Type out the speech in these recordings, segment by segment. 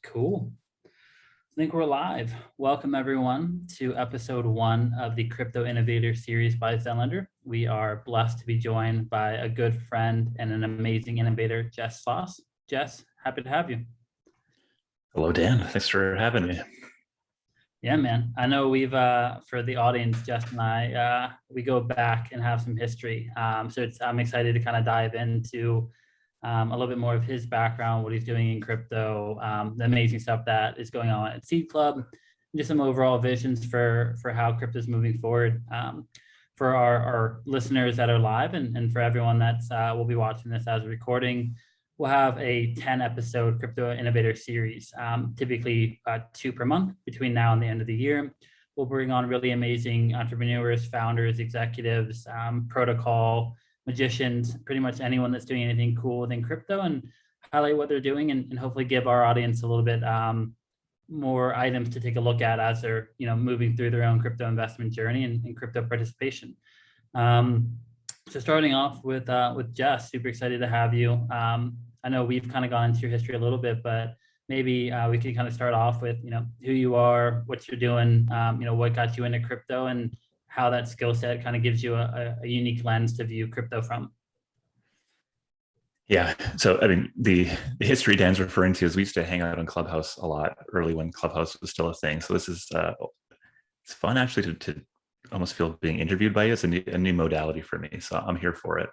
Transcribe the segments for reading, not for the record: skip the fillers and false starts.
Cool. I think we're live. Welcome everyone to episode 1 of the Crypto Innovator Series by ZenLedger. We are blessed to be joined by a good friend and an amazing innovator, Jess Sloss. Jess, happy to have you. Hello, Dan. Thanks for having me. Yeah, man. I know we've, for the audience, Jess and I, we go back and have some history. I'm excited to kind of dive into a little bit more of his background, what he's doing in crypto, the amazing stuff that is going on at Seed Club, just some overall visions for how crypto is moving forward. For our listeners that are live and for everyone that's will be watching this as a recording, we'll have a 10-episode Crypto Innovator Series, typically 2 per month between now and the end of the year. We'll bring on really amazing entrepreneurs, founders, executives, protocol, magicians, pretty much anyone that's doing anything cool within crypto, and highlight what they're doing and hopefully give our audience a little bit more items to take a look at as they're moving through their own crypto investment journey and crypto participation. So starting off with Jess, super excited to have you. I know we've kind of gone into your history a little bit, but maybe we could kind of start off with who you are, what you're doing, what got you into crypto, and how that skill set kind of gives you a unique lens to view crypto from. Yeah. So, I mean, the history Dan's referring to is we used to hang out on Clubhouse a lot early when Clubhouse was still a thing. So this is, it's fun actually to almost feel being interviewed by you. It's a new modality for me. So I'm here for it.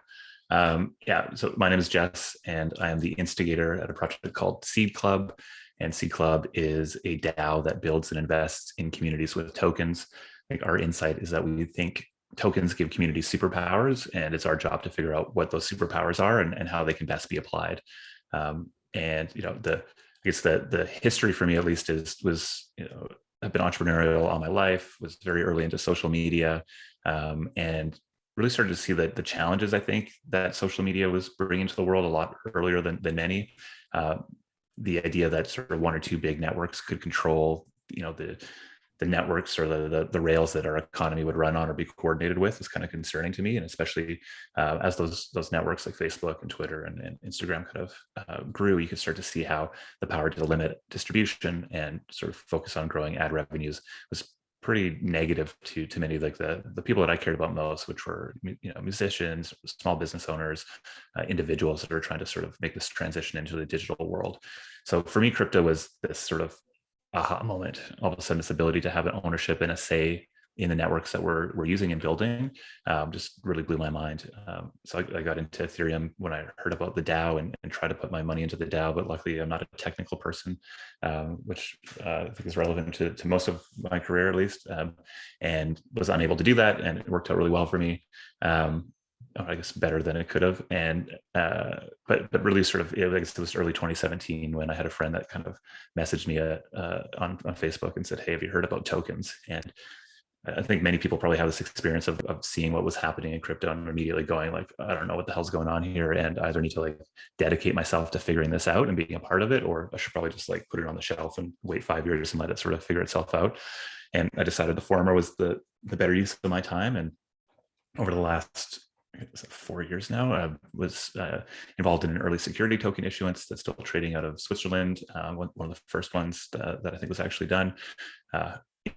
Yeah. So my name is Jess and I am the instigator at a project called Seed Club. And Seed Club is a DAO that builds and invests in communities with tokens. Like our insight is that we think tokens give communities superpowers, and it's our job to figure out what those superpowers are and how they can best be applied. And I guess the history for me at least was I've been entrepreneurial all my life, was very early into social media, and really started to see the challenges I think that social media was bringing to the world a lot earlier than many. The idea that sort of one or two big networks could control the networks or the rails that our economy would run on or be coordinated with is kind of concerning to me. And especially as those networks like Facebook and Twitter and Instagram kind of grew, you could start to see how the power to limit distribution and sort of focus on growing ad revenues was pretty negative to many, like the people that I cared about most, which were musicians, small business owners, individuals that are trying to sort of make this transition into the digital world. So for me, crypto was this sort of aha moment. All of a sudden, this ability to have an ownership and a say in the networks that we're using and building just really blew my mind. So I got into Ethereum when I heard about the DAO and tried to put my money into the DAO, but luckily I'm not a technical person, which I think is relevant to most of my career at least, and was unable to do that. And it worked out really well for me. I guess better than it could have. And but really sort of, I guess it was early 2017 when I had a friend that kind of messaged me on Facebook and said, "Hey, have you heard about tokens?" And I think many people probably have this experience of seeing what was happening in crypto and immediately going like, I don't know what the hell's going on here. And I either need to like dedicate myself to figuring this out and being a part of it, or I should probably just like put it on the shelf and wait 5 years and let it sort of figure itself out. And I decided the former was the better use of my time. And over the last 4 years now, I was involved in an early security token issuance that's still trading out of Switzerland. One of the first ones that I think was actually done.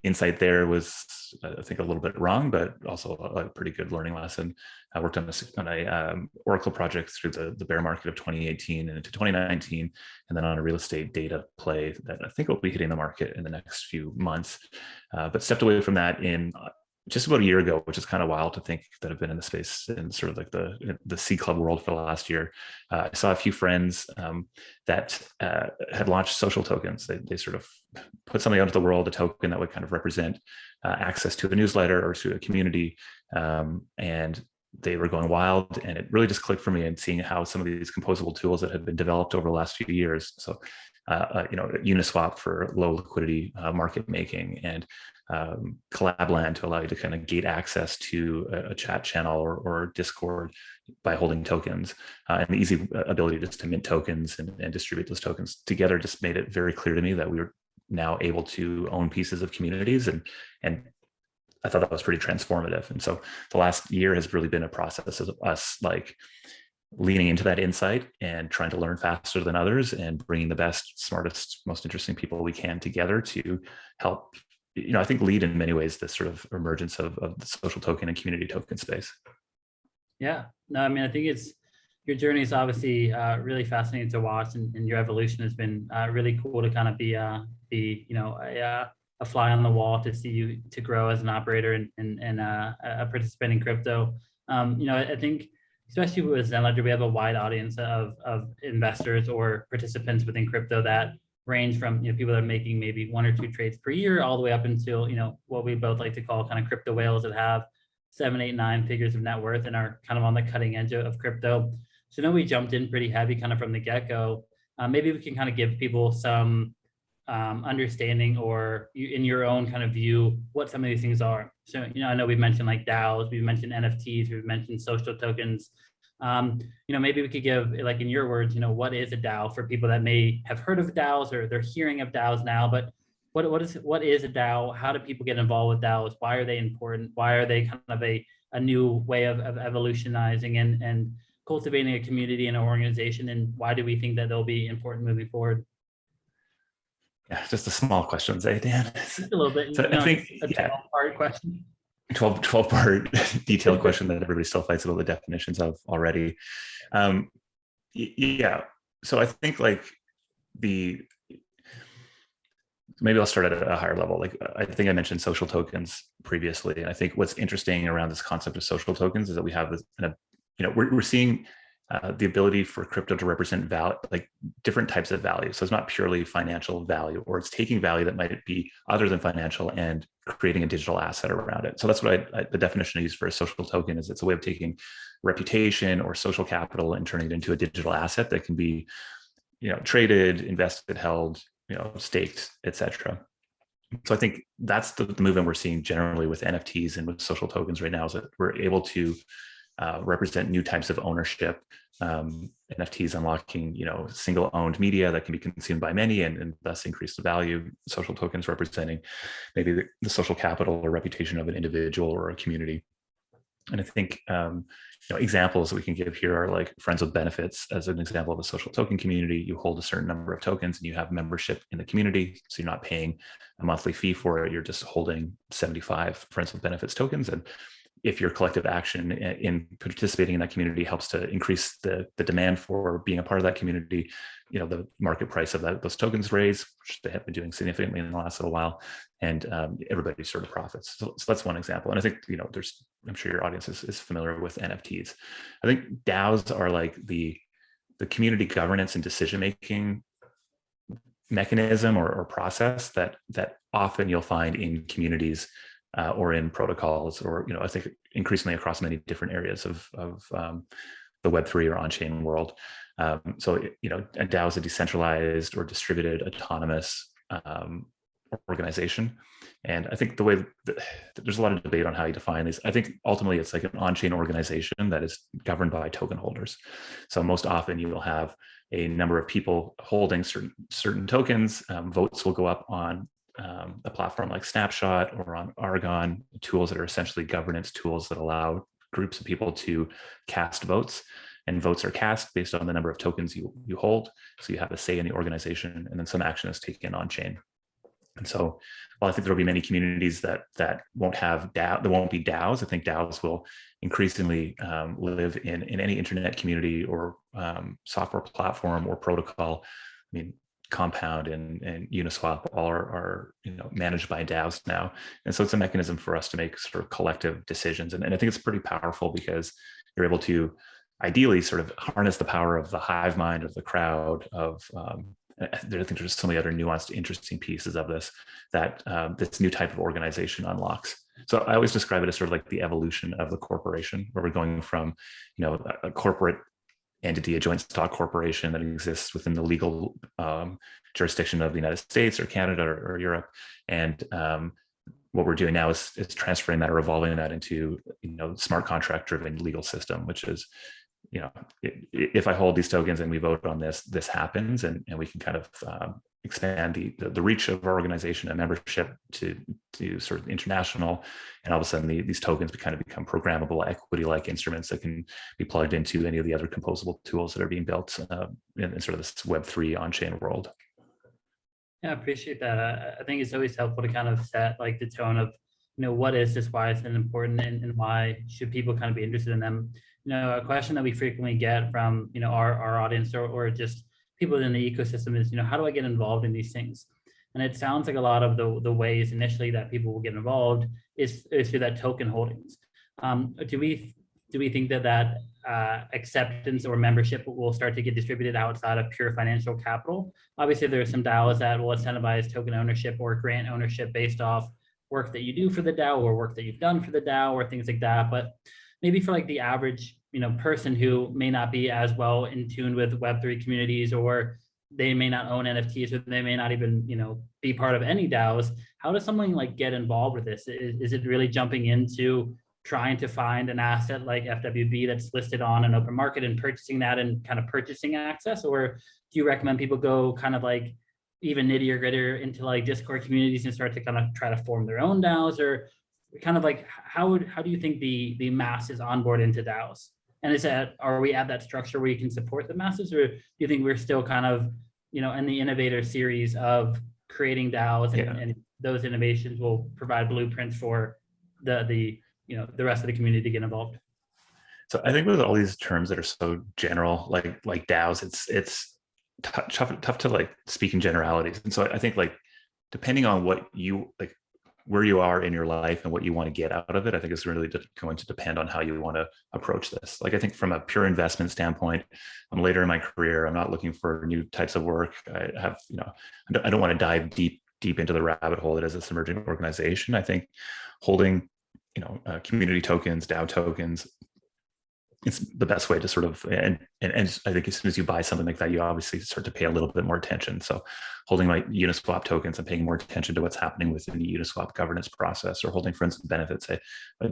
Insight there was, I think, a little bit wrong, but also a pretty good learning lesson. I worked on a Oracle project through the bear market of 2018 and into 2019, and then on a real estate data play that I think will be hitting the market in the next few months. But stepped away from that in just about a year ago, which is kind of wild to think that I've been in the space in sort of like the Seed Club world for the last year. I saw a few friends that had launched social tokens. They sort of put something out into the world, a token that would kind of represent access to a newsletter or to a community. And they were going wild, and it really just clicked for me and seeing how some of these composable tools that had been developed over the last few years. So, Uniswap for low liquidity market making, and Collabland to allow you to kind of gate access to a chat channel or Discord by holding tokens, and the easy ability just to mint tokens and distribute those tokens together just made it very clear to me that we were now able to own pieces of communities, and I thought that was pretty transformative. And so the last year has really been a process of us like leaning into that insight and trying to learn faster than others and bringing the best, smartest, most interesting people we can together to help, I think lead in many ways this sort of emergence of the social token and community token space. Yeah, no, I mean, I think your journey is obviously really fascinating to watch, and your evolution has been really cool to kind of be a fly on the wall to see you to grow as an operator and a participant in crypto. I think especially with ZenLedger, we have a wide audience of investors or participants within crypto that range from people that are making maybe 1 or 2 trades per year, all the way up until what we both like to call kind of crypto whales that have 7, 8, 9 figures of net worth and are kind of on the cutting edge of crypto. So I know we jumped in pretty heavy kind of from the get-go. Maybe we can kind of give people some understanding, or in your own kind of view, what some of these things are. So, I know we've mentioned like DAOs, we've mentioned NFTs, we've mentioned social tokens. Maybe we could give, like in your words, what is a DAO for people that may have heard of DAOs or they're hearing of DAOs now, but what is a DAO? How do people get involved with DAOs? Why are they important? Why are they kind of a new way of evolutionizing and cultivating a community and an organization? And why do we think that they'll be important moving forward? Yeah, just a small question, Dan. Just a little bit. So I think a 12-part question. 12-part detailed question that everybody still fights about the definitions of already. Yeah. So I think maybe I'll start at a higher level. Like I think I mentioned social tokens previously. And I think what's interesting around this concept of social tokens is that we have this, we're seeing the ability for crypto to represent value, like different types of value. So it's not purely financial value, or it's taking value that might be other than financial and creating a digital asset around it. So that's what the definition I use for a social token is it's a way of taking reputation or social capital and turning it into a digital asset that can be, traded, invested, held, staked, etc. So I think that's the movement we're seeing generally with NFTs and with social tokens right now, is that we're able to represent new types of ownership. NFTs unlocking, single owned media that can be consumed by many and thus increase the value. Social tokens representing maybe the social capital or reputation of an individual or a community. And I think examples that we can give here are like friends with benefits as an example of a social token community. You hold a certain number of tokens and you have membership in the community. So you're not paying a monthly fee for it. You're just holding 75 friends with benefits tokens. And if your collective action in participating in that community helps to increase the demand for being a part of that community, the market price of those tokens raise, which they have been doing significantly in the last little while, and everybody sort of profits. So that's one example. And I think, I'm sure your audience is familiar with NFTs. I think DAOs are like the community governance and decision-making mechanism or process that often you'll find in communities or in protocols, or I think increasingly across many different areas of the Web3 or on-chain world. So a DAO is a decentralized or distributed autonomous organization, and I think the way there's a lot of debate on how you define these. I think ultimately it's like an on-chain organization that is governed by token holders. So most often you will have a number of people holding certain tokens. Votes will go up on a platform like Snapshot or on Argon, tools that are essentially governance tools that allow groups of people to cast votes, and votes are cast based on the number of tokens you hold. So you have a say in the organization, and then some action is taken on chain. And so while I think there will be many communities that won't have DAO, there won't be DAOs, I think DAOs will increasingly live in any internet community or software platform or protocol. I mean, Compound and Uniswap all are managed by DAOs now, and so it's a mechanism for us to make sort of collective decisions, and I think it's pretty powerful because you're able to ideally sort of harness the power of the hive mind of the crowd of. I think there's so many other nuanced, interesting pieces of this that this new type of organization unlocks. So I always describe it as sort of like the evolution of the corporation, where we're going from a corporate entity, a joint stock corporation that exists within the legal jurisdiction of the United States or Canada or Europe. And what we're doing now is transferring that or evolving that into, smart contract driven legal system, which is, if I hold these tokens and we vote on this happens, and we can kind of expand the reach of our organization and membership to sort of international, and all of a sudden these tokens kind of become programmable equity-like instruments that can be plugged into any of the other composable tools that are being built in sort of this Web3 on-chain world. Yeah, I appreciate that. I think it's always helpful to kind of set like the tone of, what is this, why is it important, and why should people kind of be interested in them. A question that we frequently get from, our audience or just people in the ecosystem is, how do I get involved in these things? And it sounds like a lot of the ways initially that people will get involved is through that token holdings. Do we think that acceptance or membership will start to get distributed outside of pure financial capital? Obviously, there are some DAOs that will incentivize token ownership or grant ownership based off work that you do for the DAO or work that you've done for the DAO or things like that. But maybe for like the average, person who may not be as well in tune with Web3 communities, or they may not own NFTs, or they may not even, be part of any DAOs. How does someone like get involved with this? Is it really jumping into trying to find an asset like FWB that's listed on an open market and purchasing that and kind of purchasing access? Or do you recommend people go kind of like even nittier grittier into like Discord communities and start to kind of try to form their own DAOs? Or kind of like how do you think the masses onboard into DAOs? And are we at that structure where you can support the masses, or do you think we're still kind of, in the innovator series of creating DAOs and those innovations will provide blueprints for the rest of the community to get involved? So I think with all these terms that are so general, like DAOs, it's tough to like speak in generalities. And so I think like depending on what you like, where you are in your life and what you want to get out of it, I think it's really going to depend on how you want to approach this. Like I think from a pure investment standpoint, I'm later in my career. I'm not looking for new types of work. I have, I don't want to dive deep into the rabbit hole that is this emerging organization. I think holding, community tokens, DAO tokens, it's the best way to sort of, and I think as soon as you buy something like that, you obviously start to pay a little bit more attention. So holding like Uniswap tokens and paying more attention to what's happening within the Uniswap governance process, or holding friends and benefits, I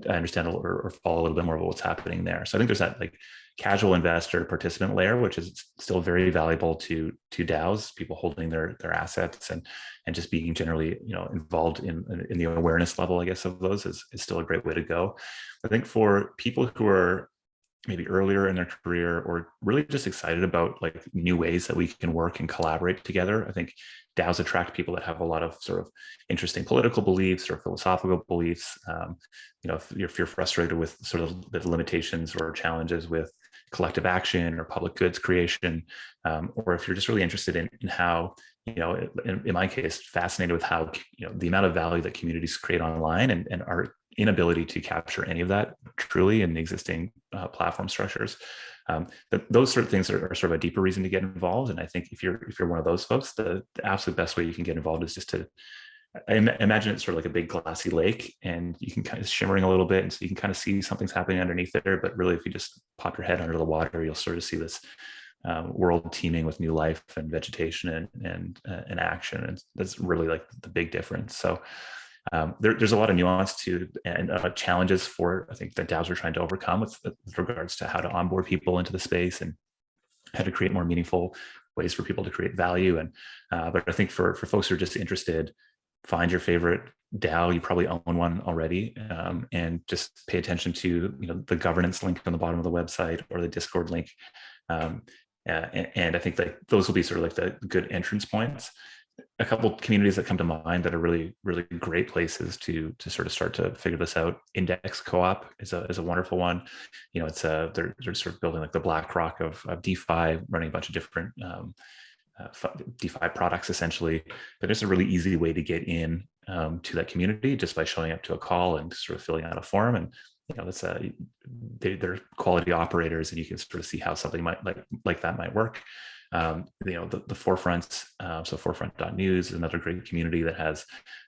understand or follow a little bit more about what's happening there. So I think there's that like casual investor participant layer, which is still very valuable to DAOs, people holding their assets and just being generally, involved in the awareness level, I guess, of those is still a great way to go. I think for people who are maybe earlier in their career or really just excited about like new ways that we can work and collaborate together, I think DAOs attract people that have a lot of sort of interesting political beliefs or philosophical beliefs. If you're frustrated with sort of the limitations or challenges with collective action or public goods creation, or if you're just really interested in how, in my case, fascinated with how, the amount of value that communities create online and our inability to capture any of that truly in the existing platform structures. But those sort of things are sort of a deeper reason to get involved. And I think if you're one of those folks, the absolute best way you can get involved is just to, I imagine it's sort of like a big glassy lake, and you can kind of shimmering a little bit, and so you can kind of see something's happening underneath there. But really, if you just pop your head under the water, you'll sort of see this world teeming with new life and vegetation and action. And that's really like the big difference. So there's a lot of nuance to and challenges for, I think, that DAOs are trying to overcome with regards to how to onboard people into the space and how to create more meaningful ways for people to create value. And but I think for folks who are just interested, find your favorite DAO. You probably own one already, and just pay attention to the governance link on the bottom of the website or the Discord link. And I think that those will be sort of like the good entrance points. A couple of communities that come to mind that are really, really great places to sort of start to figure this out. Index Co-op is a wonderful one. It's they're sort of building like the BlackRock of DeFi, running a bunch of different DeFi products essentially. But it's a really easy way to get in to that community just by showing up to a call and sort of filling out a form. And that's they're quality operators, and you can sort of see how something might like that might work. The Forefronts, so forefront.news is another great community that has a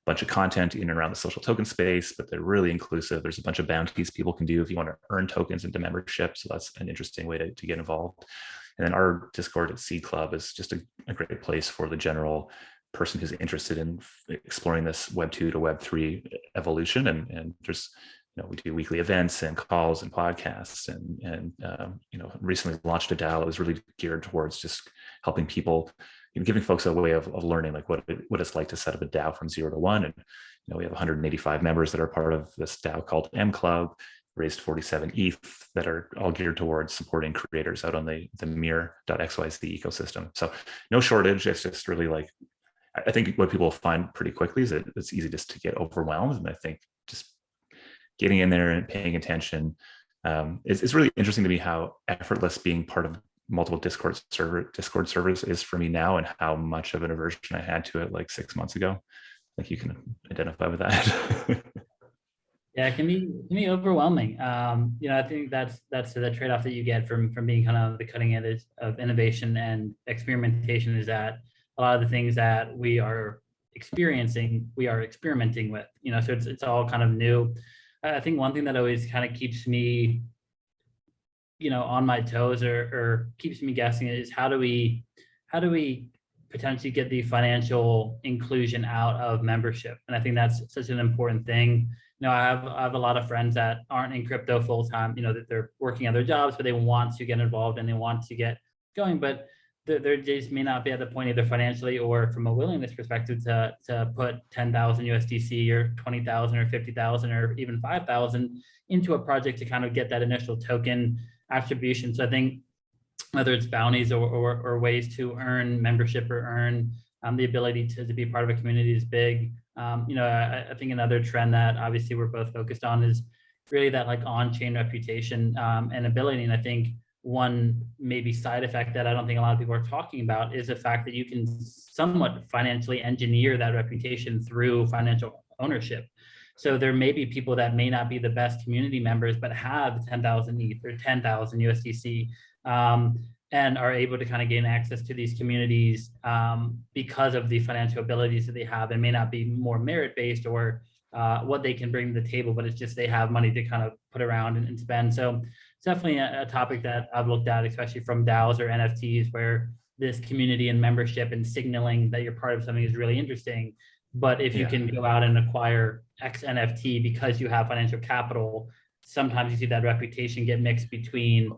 bunch of content in and around the social token space, but they're really inclusive. There's a bunch of bounties people can do if you want to earn tokens into membership. So that's an interesting way to get involved. And then our Discord at Seed Club is just a great place for the general person who's interested in exploring this Web 2 to Web 3 evolution. And there's we do weekly events and calls and podcasts, and recently launched a DAO that was really geared towards just helping people, giving folks a way of learning like what it's like to set up a DAO from 0 to 1. And we have 185 members that are part of this DAO called M Club, raised 47 ETH that are all geared towards supporting creators out on the Mir.xyz ecosystem. So no shortage. It's just really like, I think what people find pretty quickly is that it's easy just to get overwhelmed. And I think just getting in there and paying attention, it's really interesting to me how effortless being part of multiple Discord servers is for me now, and how much of an aversion I had to it like 6 months ago. Like you can identify with that. Yeah, it can be overwhelming. I think that's the trade-off that you get from being kind of the cutting edge of innovation and experimentation, is that a lot of the things that we are experiencing, we are experimenting with. So it's all kind of new. I think one thing that always kind of keeps me, on my toes or keeps me guessing is how do we potentially get the financial inclusion out of membership? And I think that's such an important thing. I have a lot of friends that aren't in crypto full time, that they're working other jobs, but they want to get involved and they want to get going, but they just may not be at the point either financially or from a willingness perspective to put 10,000 USDC or 20,000 or 50,000 or even 5,000 into a project to kind of get that initial token attribution. So I think whether it's bounties or ways to earn membership or earn the ability to be part of a community is big. I think another trend that obviously we're both focused on is really that like on-chain reputation and ability. And I think one maybe side effect that I don't think a lot of people are talking about is the fact that you can somewhat financially engineer that reputation through financial ownership. So there may be people that may not be the best community members, but have 10,000 ETH or 10,000 USDC, and are able to kind of gain access to these communities because of the financial abilities that they have, and may not be more merit-based or what they can bring to the table, but it's just they have money to kind of put around and spend. So it's definitely a topic that I've looked at, especially from DAOs or NFTs, where this community and membership and signaling that you're part of something is really interesting. But if you can go out and acquire X NFT because you have financial capital, sometimes you see that reputation get mixed between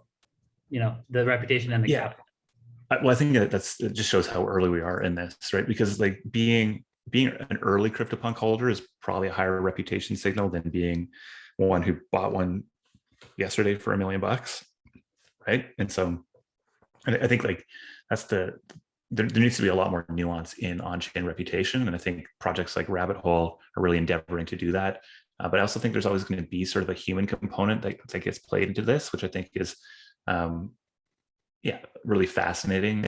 the reputation and the capital. Well, I think it just shows how early we are in this, right? Because like being an early CryptoPunk holder is probably a higher reputation signal than being one who bought one yesterday for $1 million, right? And so I think like there needs to be a lot more nuance in on-chain reputation, and I think projects like Rabbit Hole are really endeavoring to do that. But I also think there's always going to be sort of a human component that gets played into this, which I think is really fascinating.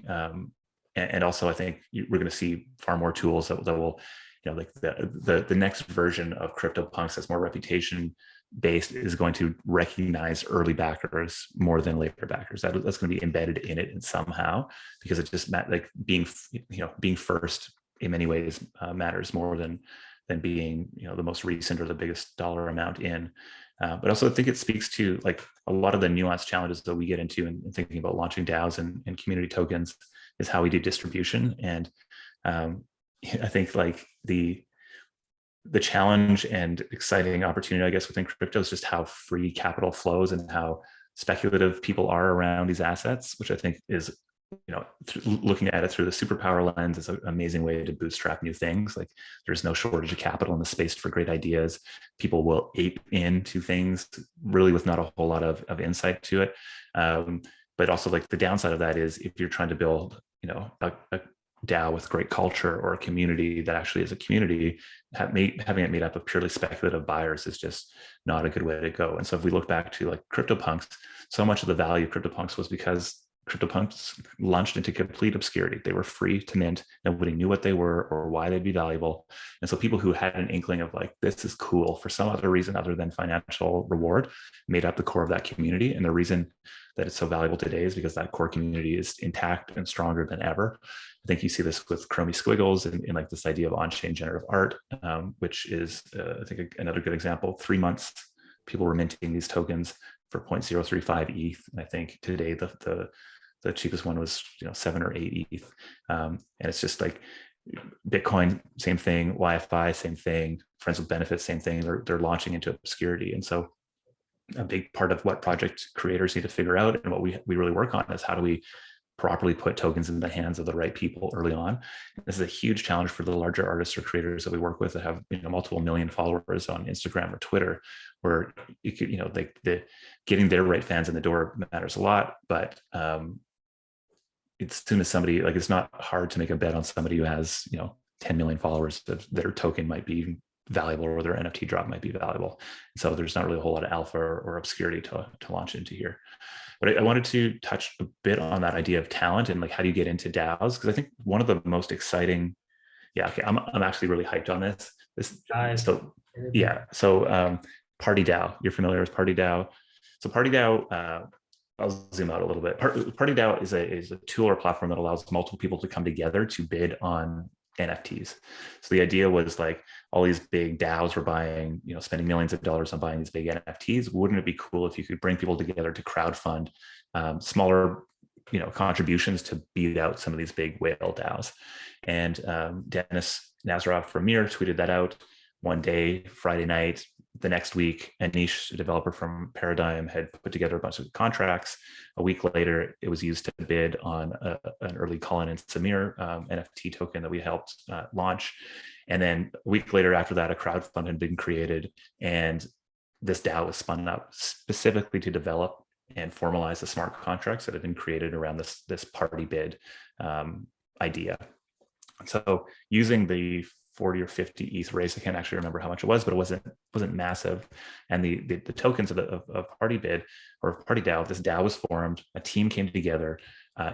And also I think we're going to see far more tools that will, like the next version of CryptoPunks that's more reputation based is going to recognize early backers more than later backers. That's going to be embedded in it somehow, because it just like being first in many ways matters more than being the most recent or the biggest dollar amount in. But also I think it speaks to like a lot of the nuanced challenges that we get into in thinking about launching DAOs and community tokens is how we do distribution. And I think like the challenge and exciting opportunity, I guess, within crypto is just how free capital flows and how speculative people are around these assets, which I think is, looking at it through the superpower lens is an amazing way to bootstrap new things. Like there's no shortage of capital in the space for great ideas. People will ape into things really with not a whole lot of insight to it. But also like the downside of that is if you're trying to build, a DAO with great culture or a community that actually is a community, having it made up of purely speculative buyers is just not a good way to go. And so if we look back to like CryptoPunks, so much of the value of CryptoPunks was because CryptoPunks launched into complete obscurity. They were free to mint. Nobody knew what they were or why they'd be valuable. And so people who had an inkling of like, this is cool for some other reason other than financial reward made up the core of that community. And the reason that it's so valuable today is because that core community is intact and stronger than ever. I think you see this with Chromie Squiggles and like this idea of on-chain generative art, which is, I think, another good example. 3 months, people were minting these tokens for 0.035 ETH. And I think today the cheapest one was 7 or 8 ETH. And it's just like Bitcoin, same thing. YFI, same thing. Friends with Benefits, same thing. They're launching into obscurity. And so a big part of what project creators need to figure out and what we really work on is how do we properly put tokens in the hands of the right people early on. This is a huge challenge for the larger artists or creators that we work with that have multiple million followers on Instagram or Twitter, where you could like getting their right fans in the door matters a lot, but as soon as somebody like it's not hard to make a bet on somebody who has 10 million followers that their token might be valuable or their NFT drop might be valuable. So there's not really a whole lot of alpha or obscurity to launch into here. But I wanted to touch a bit on that idea of talent and like how do you get into DAOs? Because I think one of the most exciting, I'm actually really hyped on this. Party DAO, you're familiar with Party DAO? So Party DAO, I'll zoom out a little bit. Party DAO is a tool or platform that allows multiple people to come together to bid on NFTs. So the idea was like all these big DAOs were buying, spending millions of dollars on buying these big NFTs. Wouldn't it be cool if you could bring people together to crowdfund smaller, contributions to beat out some of these big whale DAOs? And Dennis Nazarov from Mir tweeted that out one day, Friday night. The next week, Anish, a developer from Paradigm, had put together a bunch of contracts. A week later, it was used to bid on an early Colin and Samir NFT token that we helped launch. And then a week later after that, a crowdfund had been created, and this DAO was spun up specifically to develop and formalize the smart contracts that had been created around this party bid idea. So using the 40 or 50 ETH raise, I can't actually remember how much it was, but it wasn't massive. And the tokens of Party Bid or Party DAO, this DAO was formed, a team came together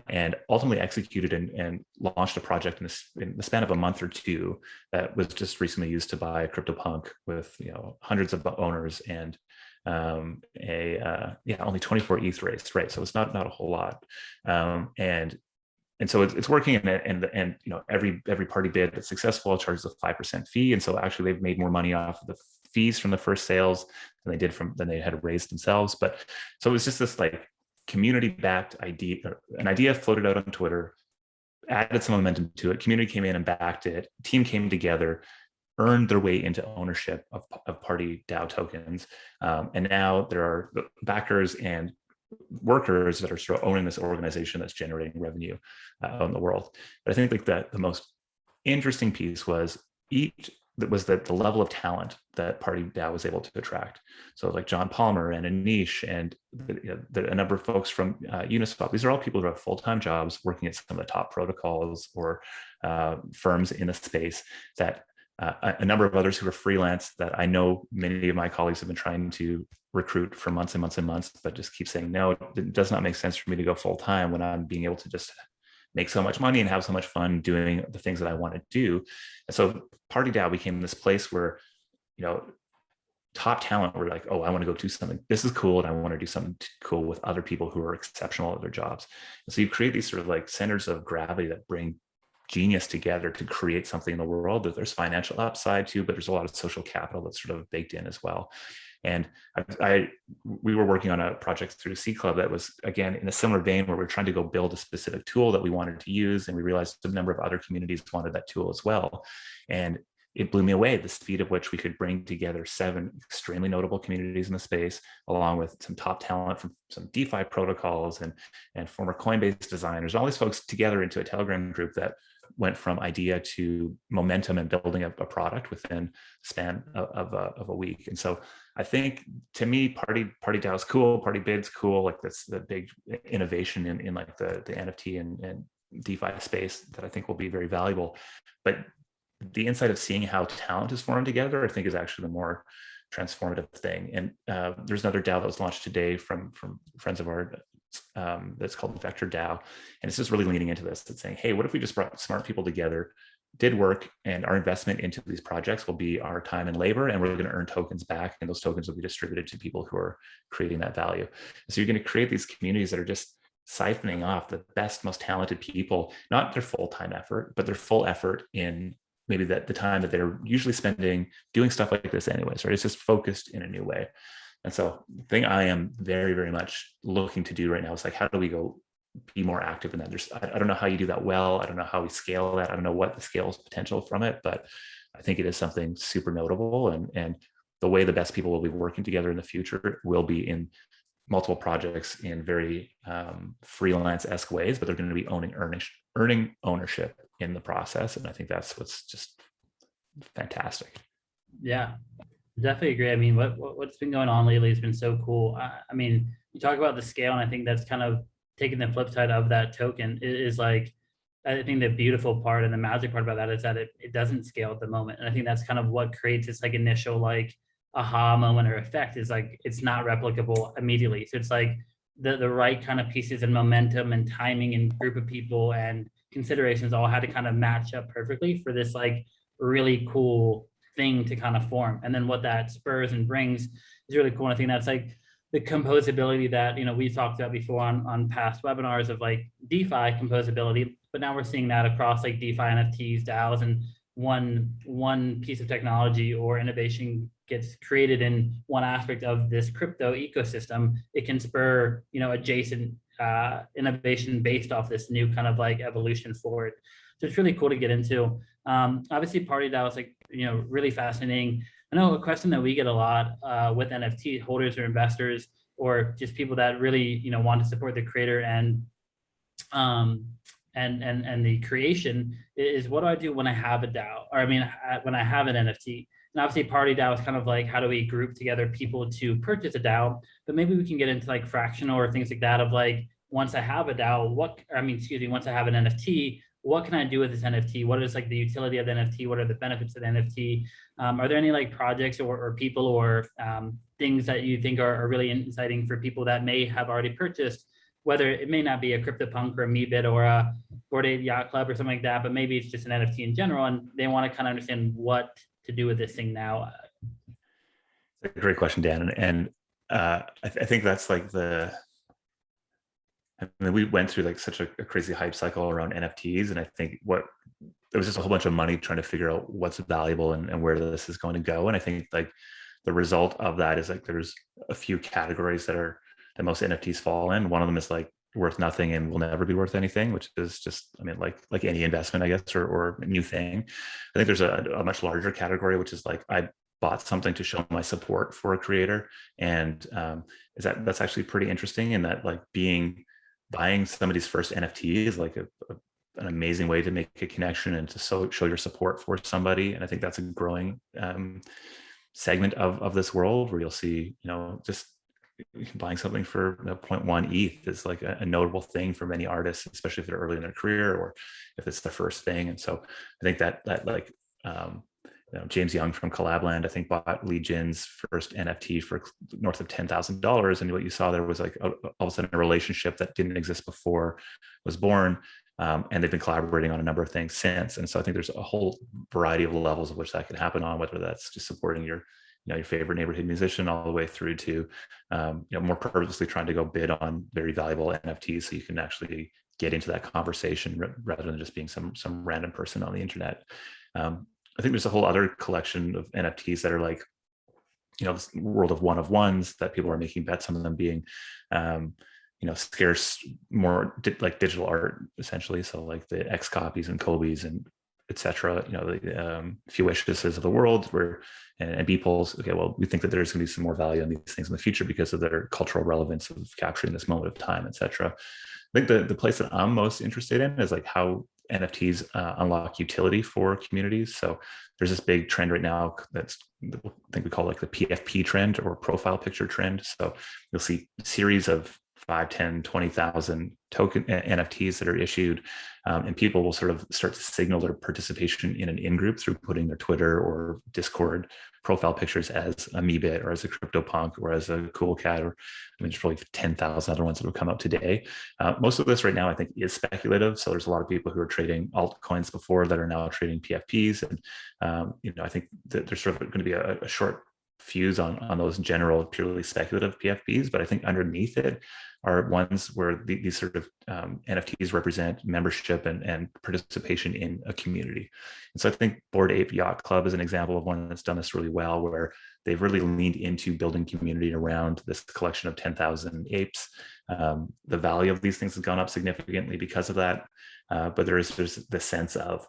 and ultimately executed and launched a project in the span of a month or two that was just recently used to buy CryptoPunk with hundreds of owners and only 24 ETH raised, right? So it's not a whole lot. And so it's working, and every party bid that's successful charges a 5% fee, and so actually they've made more money off of the fees from the first sales than they had raised themselves. But so it was just this like community-backed idea, an idea floated out on Twitter, added some momentum to it. Community came in and backed it. Team came together, earned their way into ownership of Party DAO tokens, and now there are backers and workers that are sort of owning this organization that's generating revenue in the world. But I think like the most interesting piece was the level of talent that Party DAO was able to attract. So like John Palmer and Anish and a number of folks from Uniswap. These are all people who have full-time jobs working at some of the top protocols or firms in the space. That a number of others who are freelance that I know many of my colleagues have been trying to recruit for months and months and months, but just keep saying, no, it does not make sense for me to go full time when I'm being able to just make so much money and have so much fun doing the things that I want to do. And so Party DAO became this place where, top talent were like, oh, I want to go do something. This is cool. And I want to do something cool with other people who are exceptional at their jobs. And so you create these sort of like centers of gravity that bring genius together to create something in the world that there's financial upside to, but there's a lot of social capital that's sort of baked in as well. And we were working on a project through C Club that was, again, in a similar vein where we're trying to go build a specific tool that we wanted to use. And we realized a number of other communities wanted that tool as well. And it blew me away, the speed at which we could bring together 7 extremely notable communities in the space, along with some top talent from some DeFi protocols and former Coinbase designers, all these folks together into a Telegram group that went from idea to momentum and building a product within the span of a week. And so I think, to me, Party DAO is cool, Party Bid's cool. Like that's the big innovation in like the NFT and DeFi space that I think will be very valuable. But the insight of seeing how talent is formed together, I think, is actually the more transformative thing. And there's another DAO that was launched today from friends of ours that's called Vector DAO. And it's just really leaning into this. It's saying, hey, what if we just brought smart people together, did work, and our investment into these projects will be our time and labor, and we're going to earn tokens back, and those tokens will be distributed to people who are creating that value. So you're going to create these communities that are just siphoning off the best, most talented people, not their full-time effort, but their full effort in maybe the time that they're usually spending doing stuff like this anyways, right? It's just focused in a new way. And so the thing I am very, very much looking to do right now is like, how do we go be more active in that. I don't know how you do that well. I don't know how we scale that. I don't know what the scale potential from it, but I think it is something super notable. And the way the best people will be working together in the future will be in multiple projects in very freelance-esque ways, but they're going to be earning ownership in the process. And I think that's what's just fantastic. Yeah, definitely agree. I mean, what's been going on lately has been so cool. I mean, you talk about the scale, and I think that's kind of taking the flip side of that token is like, I think the beautiful part and the magic part about that is that it doesn't scale at the moment. And I think that's kind of what creates this like initial like aha moment or effect, is like it's not replicable immediately. So it's like the right kind of pieces and momentum and timing and group of people and considerations all had to kind of match up perfectly for this like really cool thing to kind of form. And then what that spurs and brings is really cool. And I think that's like the composability that, you know, we talked about before on past webinars of like DeFi composability, but now we're seeing that across like DeFi, NFTs, DAOs, and one piece of technology or innovation gets created in one aspect of this crypto ecosystem, it can spur, you know, adjacent innovation based off this new kind of like evolution forward. So it's really cool to get into. Obviously, Party DAO is like, you know, really fascinating. I know a question that we get a lot with NFT holders or investors or just people that really, you know, want to support the creator and the creation is, what do I do when I have a DAO? Or I mean, when I have an NFT? And obviously Party DAO is kind of like, how do we group together people to purchase a DAO? But maybe we can get into like fractional or things like that of like, once I have a DAO, once I have an NFT, what can I do with this NFT? What is like the utility of the NFT? What are the benefits of the NFT? Are there any like projects or people or things that you think are really exciting for people that may have already purchased, whether it may not be a CryptoPunk or a Meebit or a Bored Ape Yacht Club or something like that, but maybe it's just an NFT in general, and they want to kind of understand what to do with this thing now? It's a great question, Dan. And I think that's like I mean, we went through like such a crazy hype cycle around NFTs. And I think there was just a whole bunch of money trying to figure out what's valuable and where this is going to go. And I think like the result of that is like, there's a few categories that most NFTs fall in. One of them is like worth nothing and will never be worth anything, which is just, I mean, like any investment, I guess, or new thing. I think there's a much larger category, which is like, I bought something to show my support for a creator. And that's actually pretty interesting in that like buying somebody's first NFT is like an amazing way to make a connection and to show your support for somebody. And I think that's a growing segment of this world where you'll see, you know, just buying something for 0.1 ETH is like a notable thing for many artists, especially if they're early in their career or if it's the first thing. And so I think that like, you know, James Young from Collabland, I think, bought Lee Jin's first NFT for north of $10,000. And what you saw there was like all of a sudden a relationship that didn't exist before was born. And they've been collaborating on a number of things since. And so I think there's a whole variety of levels of which that could happen on, whether that's just supporting your favorite neighborhood musician all the way through to, you know, more purposely trying to go bid on very valuable NFTs so you can actually get into that conversation rather than just being some random person on the internet. I think there's a whole other collection of NFTs that are like, you know, this world of one-of-ones that people are making bets on them being, you know, scarce, more like digital art essentially. So like the X copies and Kobe's and etc. You know, the few wishes of the world and Beeples. Okay, well, we think that there's going to be some more value on these things in the future because of their cultural relevance of capturing this moment of time, etc. I think the place that I'm most interested in is like how NFTs unlock utility for communities. So there's this big trend right now that's, I think we call like the PFP trend or profile picture trend. So you'll see a series of 5, 10, 20,000 token NFTs that are issued, and people will sort of start to signal their participation in an in-group through putting their Twitter or Discord profile pictures as a Meebit or as a CryptoPunk or as a Cool Cat, or I mean, there's probably 10,000 other ones that will come out today. Most of this right now, I think, is speculative. So there's a lot of people who are trading altcoins before that are now trading PFPs, and you know, I think that there's sort of going to be a short fuse on those general purely speculative PFPs, but I think underneath it are ones where these sort of NFTs represent membership and participation in a community. And so I think Bored Ape Yacht Club is an example of one that's done this really well, where they've really leaned into building community around this collection of 10,000 apes. The value of these things has gone up significantly because of that, but there's this sense of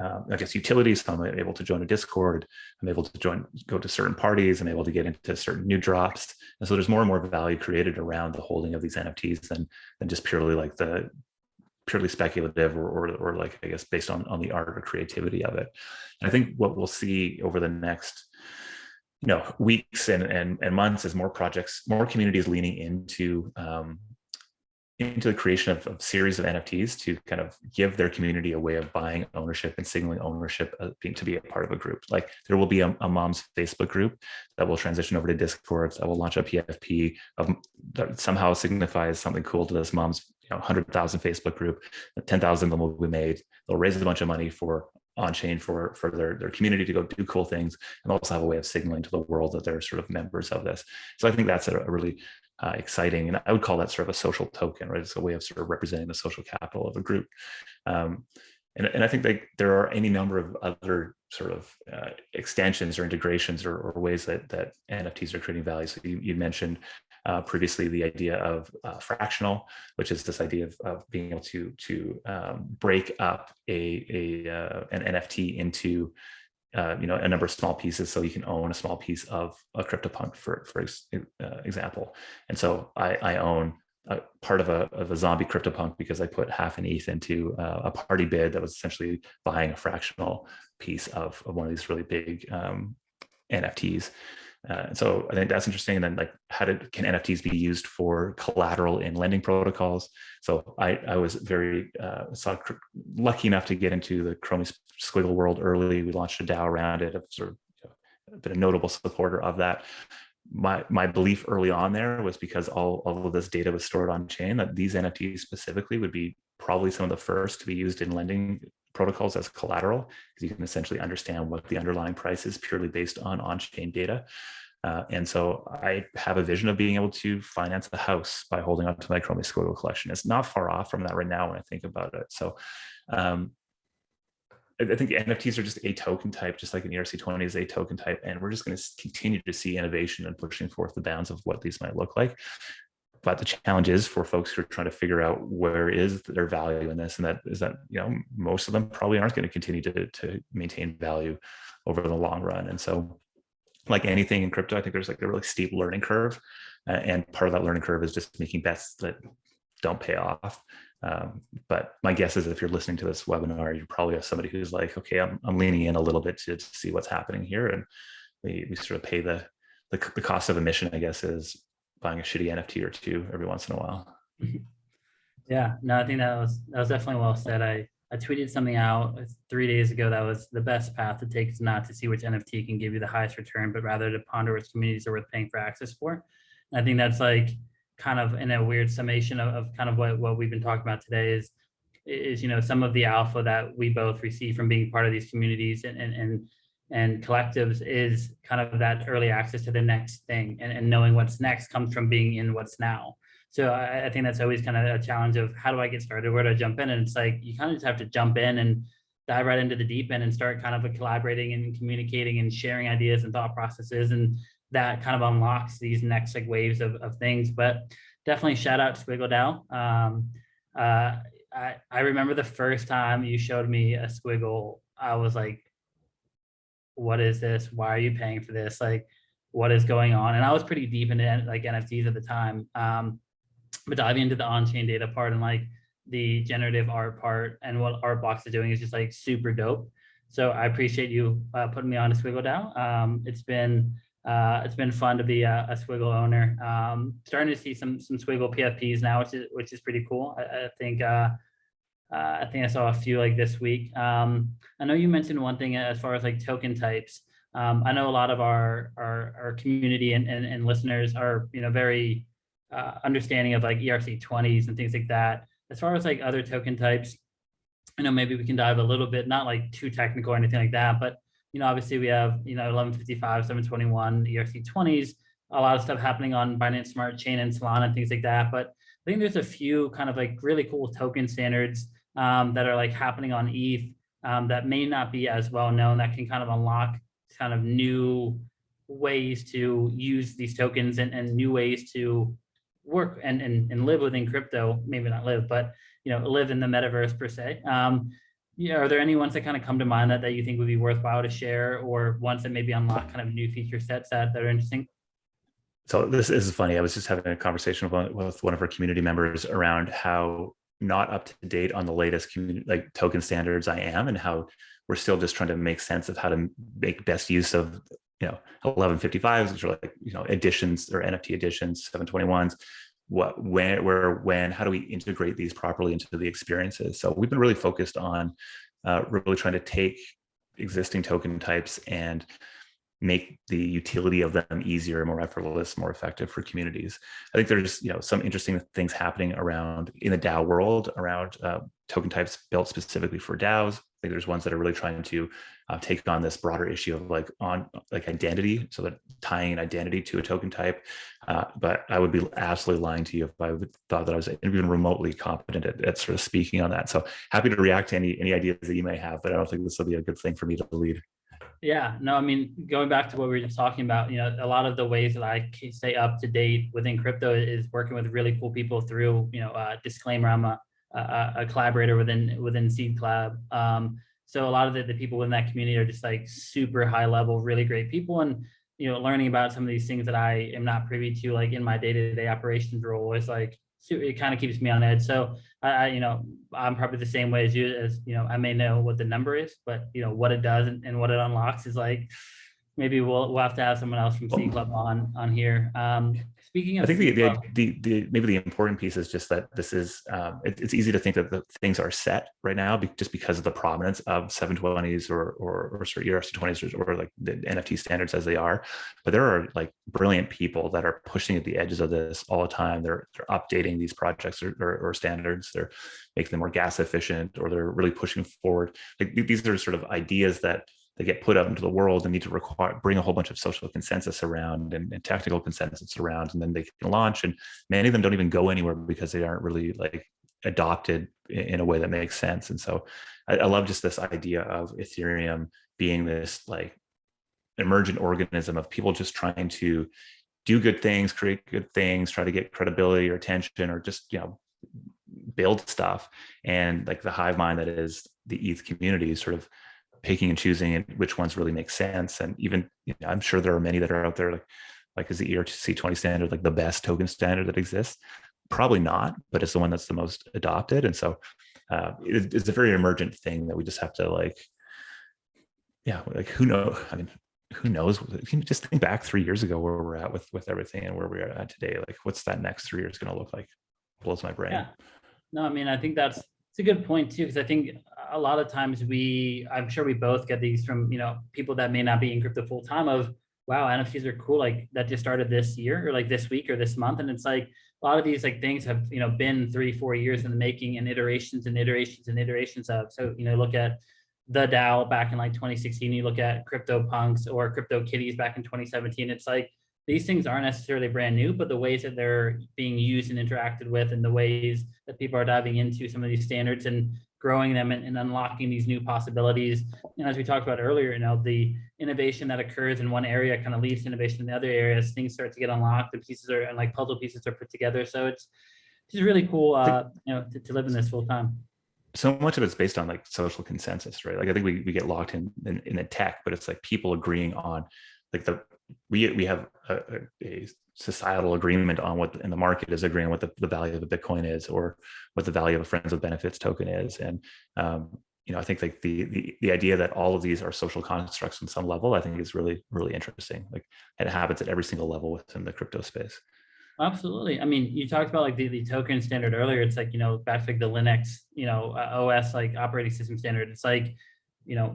I guess utilities. So I'm able to join a Discord. I'm able to go to certain parties. I'm able to get into certain new drops. And so there's more and more value created around the holding of these NFTs than just purely like the purely speculative or like, I guess, based on the art or creativity of it. And I think what we'll see over the next weeks and months is more projects, more communities leaning into the creation of series of NFTs to kind of give their community a way of buying ownership and signaling ownership to be a part of a group. Like there will be a mom's Facebook group that will transition over to Discord, that will launch a PFP that somehow signifies something cool to this mom's 100,000 Facebook group. 10,000 of them will be made. They'll raise a bunch of money for on-chain for their community to go do cool things, and also have a way of signaling to the world that they're sort of members of this. So I think that's a really exciting, and I would call that sort of a social token, right? It's a way of sort of representing the social capital of a group. And I think there are any number of other sort of extensions or integrations or ways that NFTs are creating value. So you mentioned previously the idea of fractional, which is this idea of being able to break up an NFT into a number of small pieces, so you can own a small piece of a CryptoPunk, for example. And so I own a part of a zombie CryptoPunk because I put half an ETH into a party bid that was essentially buying a fractional piece of one of these really big NFTs. So I think that's interesting. And then, like, can NFTs be used for collateral in lending protocols? So I was very lucky enough to get into the Chromie Squiggle world early. We launched a DAO around it. I've sort of been a notable supporter of that. My belief early on there was, because all of this data was stored on chain, that these NFTs specifically would be probably some of the first to be used in lending protocols as collateral, because you can essentially understand what the underlying price is purely based on chain data. And so I have a vision of being able to finance the house by holding on to my Chromie Squiggle collection. It's not far off from that right now when I think about it. So I think NFTs are just a token type, just like an ERC20 is a token type. And we're just going to continue to see innovation and pushing forth the bounds of what these might look like. But the challenge is for folks who are trying to figure out where is their value in this, and that is that most of them probably aren't going to continue to maintain value over the long run. And so, like anything in crypto, I think there's like a really steep learning curve, and part of that learning curve is just making bets that don't pay off. But my guess is, if you're listening to this webinar, you probably have somebody who's like, okay, I'm leaning in a little bit to see what's happening here, and we sort of pay the cost of admission, I guess, is buying a shitty NFT or two every once in a while. Yeah, no, I think that was definitely well said. I tweeted something out 3 days ago that was the best path to take is not to see which NFT can give you the highest return, but rather to ponder which communities are worth paying for access for. And I think that's like kind of in a weird summation of kind of what we've been talking about today is some of the alpha that we both receive from being part of these communities and collectives is kind of that early access to the next thing, and knowing what's next comes from being in what's now. So I think that's always kind of a challenge of, how do I get started? Where do I jump in? And it's like, you kind of just have to jump in and dive right into the deep end and start kind of collaborating and communicating and sharing ideas and thought processes. And that kind of unlocks these next like waves of things. But definitely shout out to Squiggle DAO. I remember the first time you showed me a Squiggle, I was like, what is this? Why are you paying for this? Like, what is going on? And I was pretty deep into like NFTs at the time. But diving into the on-chain data part and like the generative art part and what Artbox is doing is just like super dope. So I appreciate you putting me on to Squiggle DAO. It's been fun to be a Squiggle owner. Starting to see some Squiggle PFPs now, which is pretty cool. I think I saw a few like this week. I know you mentioned one thing as far as like token types. I know a lot of our community and listeners are very understanding of like ERC20s and things like that. As far as like other token types, maybe we can dive a little bit, not like too technical or anything like that, but obviously we have, 1155, 721, ERC20s, a lot of stuff happening on Binance Smart Chain and Solana and things like that. But I think there's a few kind of like really cool token standards that are like happening on ETH that may not be as well known, that can kind of unlock kind of new ways to use these tokens and new ways to work and live within crypto. Maybe not live, but live in the metaverse per se. Are there any ones that kind of come to mind that you think would be worthwhile to share, or ones that maybe unlock kind of new feature sets that are interesting? So this is funny. I was just having a conversation with one of our community members around how not up to date on the latest like token standards I am, and how we're still just trying to make sense of how to make best use of 1155s, which are like editions or NFT editions, 721s. What, when, where, when, how do we integrate these properly into the experiences? So we've been really focused on really trying to take existing token types and make the utility of them easier, more effortless, more effective for communities. I think there's some interesting things happening around in the DAO world around token types built specifically for DAOs. I think there's ones that are really trying to take on this broader issue of like identity, so that tying an identity to a token type. But I would be absolutely lying to you if I thought that I was even remotely competent at sort of speaking on that. So happy to react to any ideas that you may have, but I don't think this will be a good thing for me to lead. Yeah, no, I mean, going back to what we were just talking about, a lot of the ways that I stay up to date within crypto is working with really cool people through, disclaimer, I'm a collaborator within Seed Collab. So a lot of the people in that community are just like super high level, really great people. And, learning about some of these things that I am not privy to, like in my day-to-day operations role, is like, it kind of keeps me on edge. So I'm probably the same way as you, as I may know what the number is, but what it does and what it unlocks is like, maybe we'll have to have someone else from C Club on here. Speaking of, I think the maybe the important piece is just that this is it's easy to think that the things are set right now just because of the prominence of 720s or sort of ERC20s or like the NFT standards as they are. But there are like brilliant people that are pushing at the edges of this all the time. They're updating these projects or standards. They're making them more gas efficient, or they're really pushing forward. Like these are sort of ideas that they get put out into the world and need to bring a whole bunch of social consensus around and technical consensus around, and then they can launch. And many of them don't even go anywhere because they aren't really like adopted in a way that makes sense. And so I love just this idea of Ethereum being this like emergent organism of people just trying to do good things, create good things, try to get credibility or attention, or just, build stuff. And like the hive mind that is the ETH community is sort of picking and choosing which ones really make sense. And even, I'm sure there are many that are out there like is the ERC20 standard like the best token standard that exists? Probably not, but it's the one that's the most adopted. And so it's a very emergent thing that we just have to like who knows? I mean, who knows? Can you just think back 3 years ago where we're at with everything and where we're at today? Like, what's that next 3 years going to look like? Blows my brain. Yeah. No, I mean, I think it's a good point too, because I think a lot of times I'm sure we both get these from, people that may not be in crypto full time of, wow, NFTs are cool. Like that just started this year or like this week or this month. And it's like a lot of these like things have, been 3-4 years in the making and iterations and iterations and iterations of. So, look at the DAO back in like 2016, you look at CryptoPunks or Crypto Kitties back in 2017. It's like, these things aren't necessarily brand new, but the ways that they're being used and interacted with, and the ways that people are diving into some of these standards and growing them and unlocking these new possibilities. And as we talked about earlier, the innovation that occurs in one area kind of leads to innovation in the other areas. Things start to get unlocked, the pieces are, and like puzzle pieces are put together. So it's just really cool, to live in this full time. So much of it's based on like social consensus, right? Like I think we get locked in the tech, but it's like people agreeing on like we have a societal agreement on what, and the market is agreeing what the value of a Bitcoin is, or what the value of a Friends with Benefits token is. And I think like the idea that all of these are social constructs on some level, I think is really, really interesting. Like it happens at every single level within the crypto space. Absolutely. I mean, you talked about like the token standard earlier. It's like, back to like the Linux, OS, like operating system standard. It's like,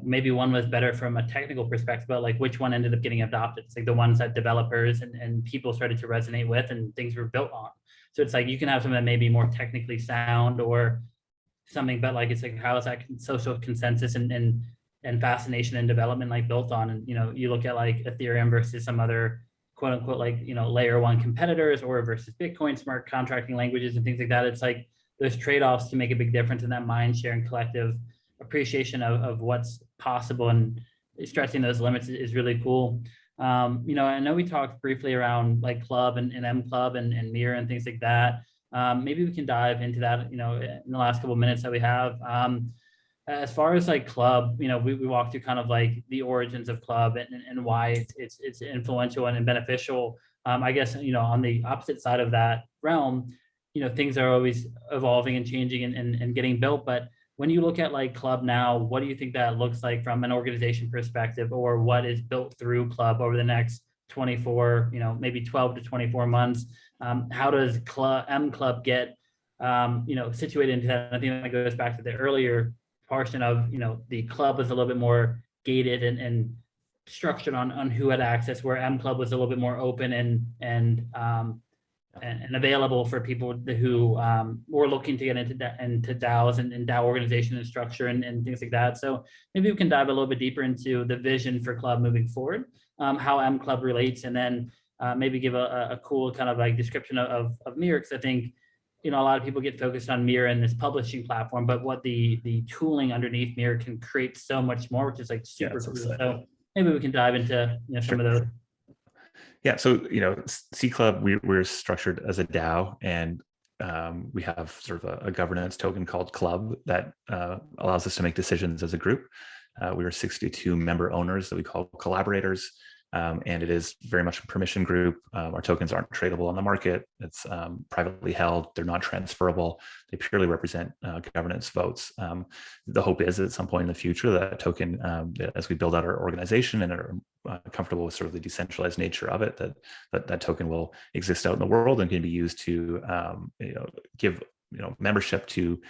maybe one was better from a technical perspective, but like which one ended up getting adopted? It's like the ones that developers and people started to resonate with and things were built on. So it's like, you can have something that may be more technically sound or something, but like, it's like, how is that social consensus and and fascination and development like built on. And, you look at like Ethereum versus some other quote unquote, like, layer one competitors, or versus Bitcoin, smart contracting languages and things like that. It's like those trade-offs to make a big difference in that mind share and collective appreciation of what's possible, and stretching those limits is really cool. I know we talked briefly around like Club and M Club and Mirror and things like that. Maybe we can dive into that, in the last couple of minutes that we have. As far as like Club, we walked through kind of like the origins of Club and why it's influential and beneficial. I guess, on the opposite side of that realm, things are always evolving and changing and getting built. But when you look at like Club now, what do you think that looks like from an organization perspective, or what is built through Club over the next 24, maybe 12 to 24 months? How does M Club get, situated into that? I think that goes back to the earlier portion of, the club was a little bit more gated and structured on who had access, where M Club was a little bit more open and available for people who were looking to get into DAOs and DAO organization and structure and things like that. So maybe we can dive a little bit deeper into the vision for Club moving forward, how M Club relates, and then maybe give a cool kind of like description of Mirror, because I think, a lot of people get focused on Mirror and this publishing platform, but what the tooling underneath Mirror can create so much more, which is like super cool. So maybe we can dive into some of those. Yeah, so C Club, we're structured as a DAO, and we have sort of a governance token called Club that allows us to make decisions as a group. We are 62 member owners that we call collaborators. And it is very much a permission group. Our tokens aren't tradable on the market. It's privately held. They're not transferable. They purely represent governance votes. The hope is at some point in the future that token, as we build out our organization and are comfortable with sort of the decentralized nature of it, that token will exist out in the world and can be used to give membership to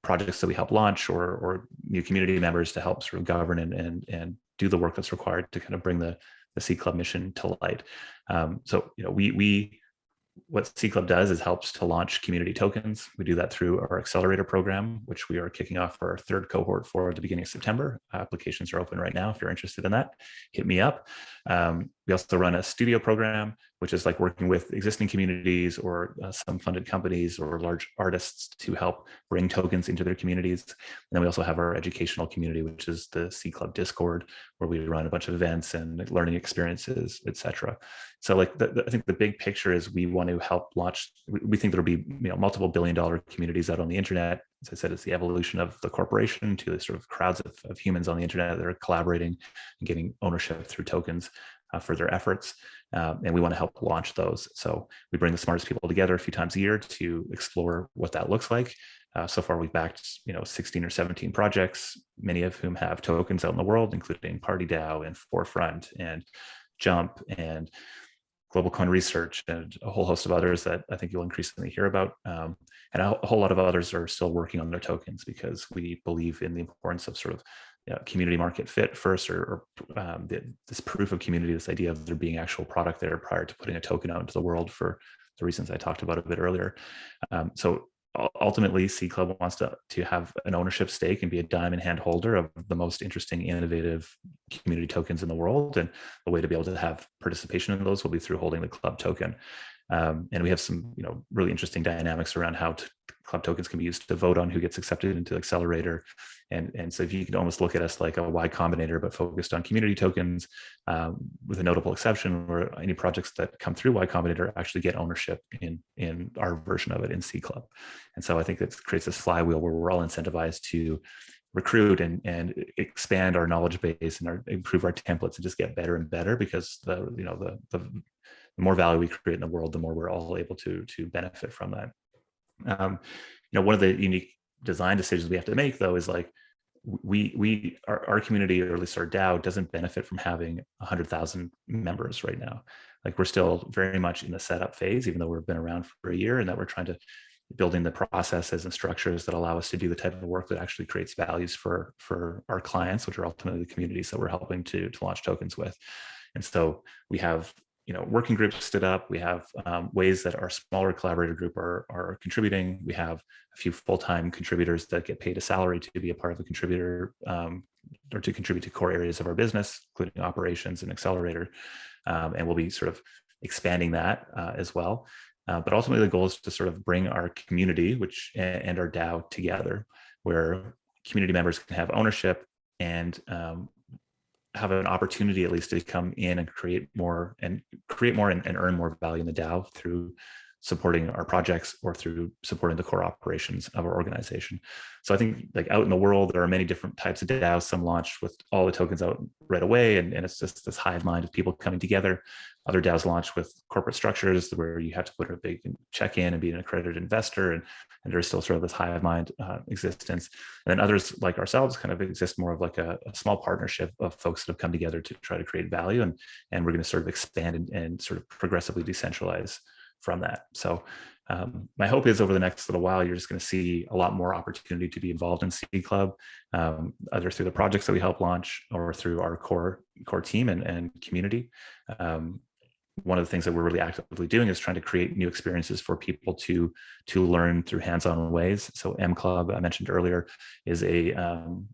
projects that we help launch, or new community members to help sort of govern and do the work that's required to kind of bring the C Club mission to light. So what C Club does is helps to launch community tokens. We do that through our accelerator program, which we are kicking off our third cohort for at the beginning of September. Applications are open right now. If you're interested in that, hit me up. We also run a studio program, which is like working with existing communities or some funded companies or large artists to help bring tokens into their communities. And then we also have our educational community, which is the C Club Discord, where we run a bunch of events and learning experiences, etc. So like I think the big picture is we want to help launch. We think there'll be multiple billion-dollar communities out on the internet. As I said, it's the evolution of the corporation to the sort of crowds of humans on the internet that are collaborating and getting ownership through tokens for their efforts. And we want to help launch those. So we bring the smartest people together a few times a year to explore what that looks like. So far, we've backed 16 or 17 projects, many of whom have tokens out in the world, including Party DAO and Forefront and Jump and Global Coin Research and a whole host of others that I think you'll increasingly hear about. And a whole lot of others are still working on their tokens because we believe in the importance of sort of community market fit first, or this proof of community, this idea of there being actual product there prior to putting a token out into the world for the reasons I talked about a bit earlier. So ultimately, C Club wants to have an ownership stake and be a diamond hand holder of the most interesting, innovative community tokens in the world. And the way to be able to have participation in those will be through holding the Club token. And we have some, really interesting dynamics around how Club tokens can be used to vote on who gets accepted into the accelerator. And so if you could almost look at us like a Y Combinator, but focused on community tokens, with a notable exception where any projects that come through Y Combinator actually get ownership in our version of it in C Club. And so I think it creates this flywheel where we're all incentivized to recruit and expand our knowledge base and improve our templates and just get better and better, because the more value we create in the world, the more we're all able to benefit from that. One of the unique design decisions we have to make, though, is like our community, or at least our DAO, doesn't benefit from having 100,000 members right now. Like, we're still very much in the setup phase, even though we've been around for a year, and that we're trying to building the processes and structures that allow us to do the type of work that actually creates values for our clients, which are ultimately the communities that we're helping to launch tokens with. And so we have working groups stood up. We have ways that our smaller collaborator group are contributing. We have a few full-time contributors that get paid a salary to be a part of the contributor or to contribute to core areas of our business, including operations and accelerator. And we'll be sort of expanding that as well. But ultimately, the goal is to sort of bring our community, and our DAO together, where community members can have ownership and have an opportunity at least to come in and create more and earn more value in the DAO through supporting our projects or through supporting the core operations of our organization. So I think like out in the world, there are many different types of DAOs. Some launch with all the tokens out right away, and it's just this hive mind of people coming together. Other DAOs launch with corporate structures where you have to put a big check in and be an accredited investor, and there's still sort of this hive mind existence. And then others like ourselves kind of exist more of like a small partnership of folks that have come together to try to create value, and we're going to sort of expand and sort of progressively decentralize from that. So my hope is over the next little while, you're just going to see a lot more opportunity to be involved in Seed Club, either through the projects that we help launch or through our core team and community. One of the things that we're really actively doing is trying to create new experiences for people to learn through hands-on ways. So M Club, I mentioned earlier, is a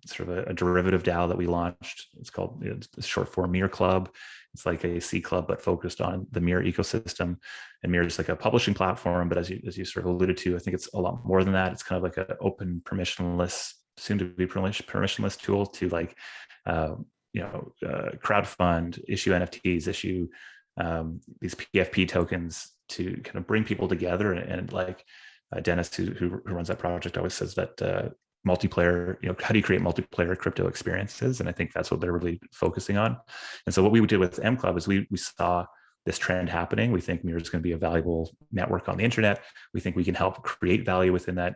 sort of a derivative DAO that we launched. It's called, it's short for Mir Club. It's like a C Club, but focused on the Mir ecosystem. And Mir is like a publishing platform, but as you sort of alluded to, I think it's a lot more than that. It's kind of like an open, permissionless, soon to be permissionless tool to like, crowdfund, issue NFTs, issue these PFP tokens to kind of bring people together. And like Dennis, who runs that project, always says that multiplayer, how do you create multiplayer crypto experiences? And I think that's what they're really focusing on. And so what we did with M Club is we saw this trend happening. We think Mir is going to be a valuable network on the internet. We think we can help create value within that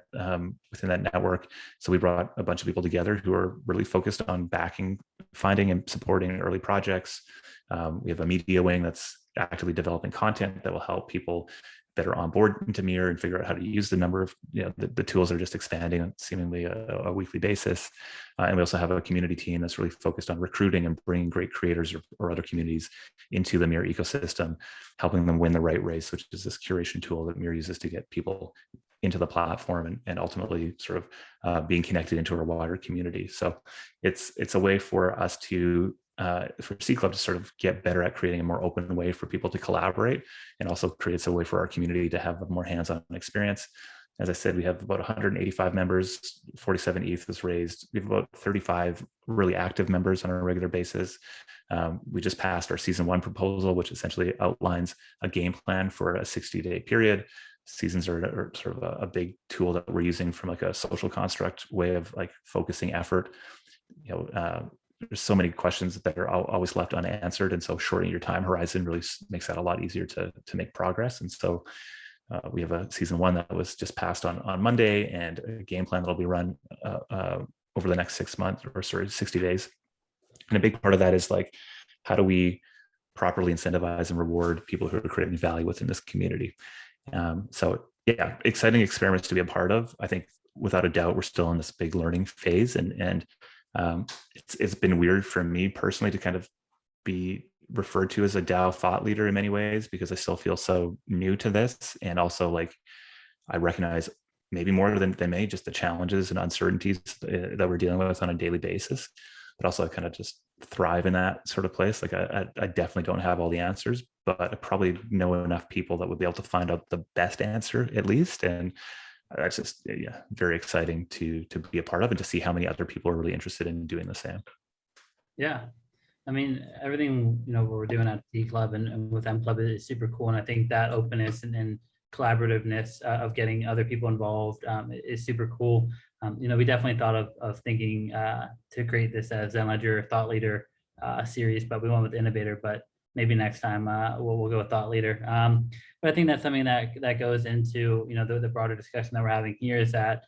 network. So we brought a bunch of people together who are really focused on backing, finding, and supporting early projects. We have a media wing that's actively developing content that will help people better onboard into Mir and figure out how to use the number of, the tools are just expanding on seemingly a weekly basis. And we also have a community team that's really focused on recruiting and bringing great creators or other communities into the Mir ecosystem, helping them win the right race, which is this curation tool that Mir uses to get people into the platform and ultimately sort of being connected into a wider community. So it's a way for us to for Seed Club to sort of get better at creating a more open way for people to collaborate, and also creates a way for our community to have a more hands-on experience. As I said, we have about 185 members, 47 ETH was raised. We have about 35 really active members on a regular basis. We just passed our season 1 proposal, which essentially outlines a game plan for a 60-day period. Seasons are sort of a big tool that we're using from like a social construct way of like focusing effort. There's so many questions that are always left unanswered. And so shortening your time horizon really makes that a lot easier to make progress. And so we have a season 1 that was just passed on Monday, and a game plan that'll be run over the next 60 days. And a big part of that is like, how do we properly incentivize and reward people who are creating value within this community? So yeah, exciting experiments to be a part of. I think without a doubt, we're still in this big learning phase, and it's been weird for me personally to kind of be referred to as a DAO thought leader in many ways, because I still feel so new to this. And also like, I recognize maybe more than many, just the challenges and uncertainties that we're dealing with on a daily basis, but also I kind of just thrive in that sort of place. Like I definitely don't have all the answers, but I probably know enough people that would be able to find out the best answer at least. And that's just very exciting to be a part of, and to see how many other people are really interested in doing the same. Yeah. I mean, everything, what we're doing at D Club and with M Club is super cool. And I think that openness and collaborativeness of getting other people involved is super cool. We definitely thought of thinking to create this ZenLedger Thought Leader series, but we went with Innovator. But maybe next time we'll go with Thought Leader. But I think that's something that goes into the broader discussion that we're having here, is that